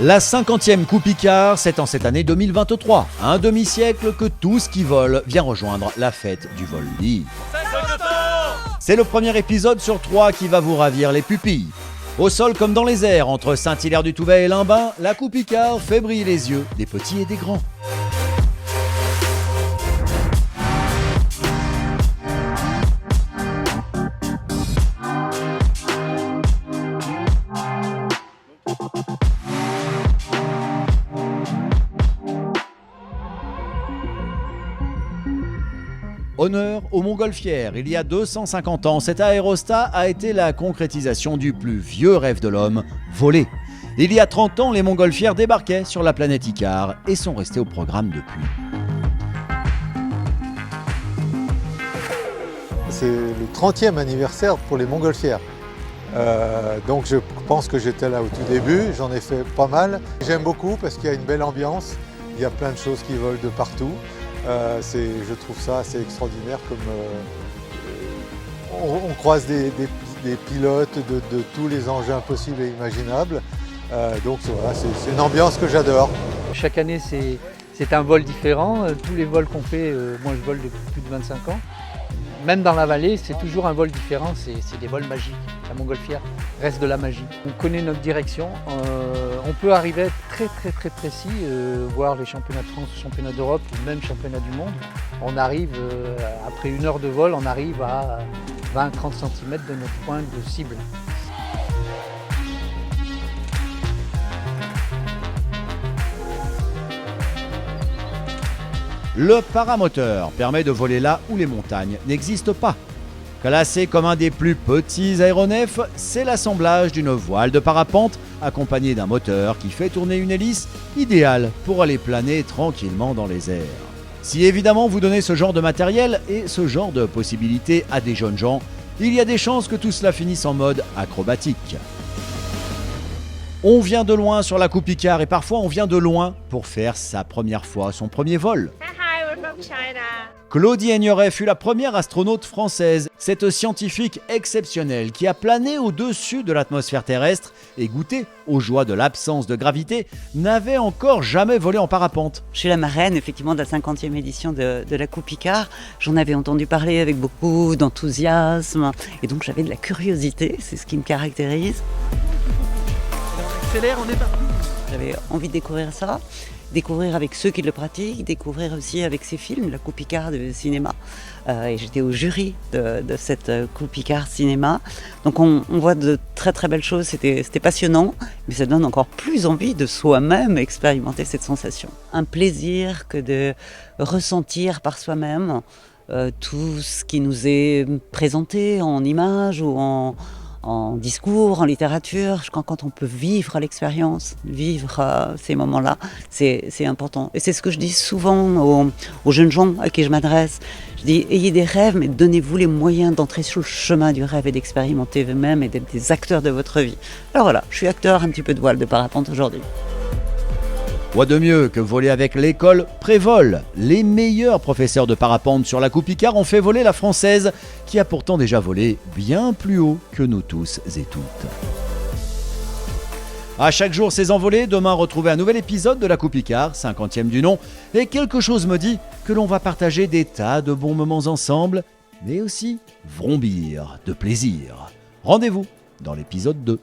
La 50e Coupe Icare, c'est en cette année 2023. Un demi-siècle que tout ce qui vole vient rejoindre la fête du vol libre. C'est le premier épisode sur 3 qui va vous ravir les pupilles. Au sol comme dans les airs, entre Saint-Hilaire-du-Touvet et Limbin, la Coupe Icare fait briller les yeux des petits et des grands. Honneur aux montgolfières. Il y a 250 ans, cet aérostat a été la concrétisation du plus vieux rêve de l'homme, voler. Il y a 30 ans, les montgolfières débarquaient sur la planète Icare et sont restées au programme depuis. C'est le 30e anniversaire pour les montgolfières. Donc je pense que j'étais là au tout début, j'en ai fait pas mal. J'aime beaucoup parce qu'il y a une belle ambiance, il y a plein de choses qui volent de partout. Je trouve ça assez extraordinaire comme on croise des pilotes de tous les engins possibles et imaginables. Donc voilà, c'est une ambiance que j'adore. Chaque année c'est un vol différent. Tous les vols qu'on fait, moi je vole depuis plus de 25 ans. Même dans la vallée, c'est toujours un vol différent, c'est des vols magiques. La montgolfière reste de la magie. On connaît notre direction, on peut arriver à être très précis, voir les championnats de France, championnats d'Europe ou même championnats du monde. On arrive, après une heure de vol, on arrive à 20-30 cm de notre point de cible. Le paramoteur permet de voler là où les montagnes n'existent pas. Classé comme un des plus petits aéronefs, c'est l'assemblage d'une voile de parapente accompagnée d'un moteur qui fait tourner une hélice, idéale pour aller planer tranquillement dans les airs. Si évidemment vous donnez ce genre de matériel et ce genre de possibilités à des jeunes gens, il y a des chances que tout cela finisse en mode acrobatique. On vient de loin sur la Coupe Icare et parfois on vient de loin pour faire sa première fois, son premier vol. Claudie Aigneret fut la première astronaute française, cette scientifique exceptionnelle qui a plané au-dessus de l'atmosphère terrestre et goûté aux joies de l'absence de gravité, n'avait encore jamais volé en parapente. Je suis la marraine effectivement de la 50e édition de la Coupe Icare. J'en avais entendu parler avec beaucoup d'enthousiasme et donc j'avais de la curiosité, c'est ce qui me caractérise. On accélère, on est parti. J'avais envie de découvrir ça, découvrir avec ceux qui le pratiquent, découvrir aussi avec ces films, la Coupe Icare de cinéma. Et j'étais au jury de cette Coupe Icare cinéma. Donc on voit de très belles choses, c'était passionnant, mais ça donne encore plus envie de soi-même expérimenter cette sensation. Un plaisir que de ressentir par soi-même tout ce qui nous est présenté en images ou en discours, en littérature. Je crois que quand on peut vivre l'expérience, vivre ces moments-là, c'est important. Et c'est ce que je dis souvent aux jeunes gens à qui je m'adresse. Je dis, ayez des rêves, mais donnez-vous les moyens d'entrer sur le chemin du rêve et d'expérimenter vous-même et d'être des acteurs de votre vie. Alors voilà, je suis acteur un petit peu de voile de parapente aujourd'hui. Quoi de mieux que voler avec l'école Prévol? Les meilleurs professeurs de parapente sur la Coupe Icare ont fait voler la française, qui a pourtant déjà volé bien plus haut que nous tous et toutes. À chaque jour ses envolées, demain retrouvez un nouvel épisode de la Coupe Icare, 50e du nom, et quelque chose me dit que l'on va partager des tas de bons moments ensemble, mais aussi vrombir de plaisir. Rendez-vous dans l'épisode 2.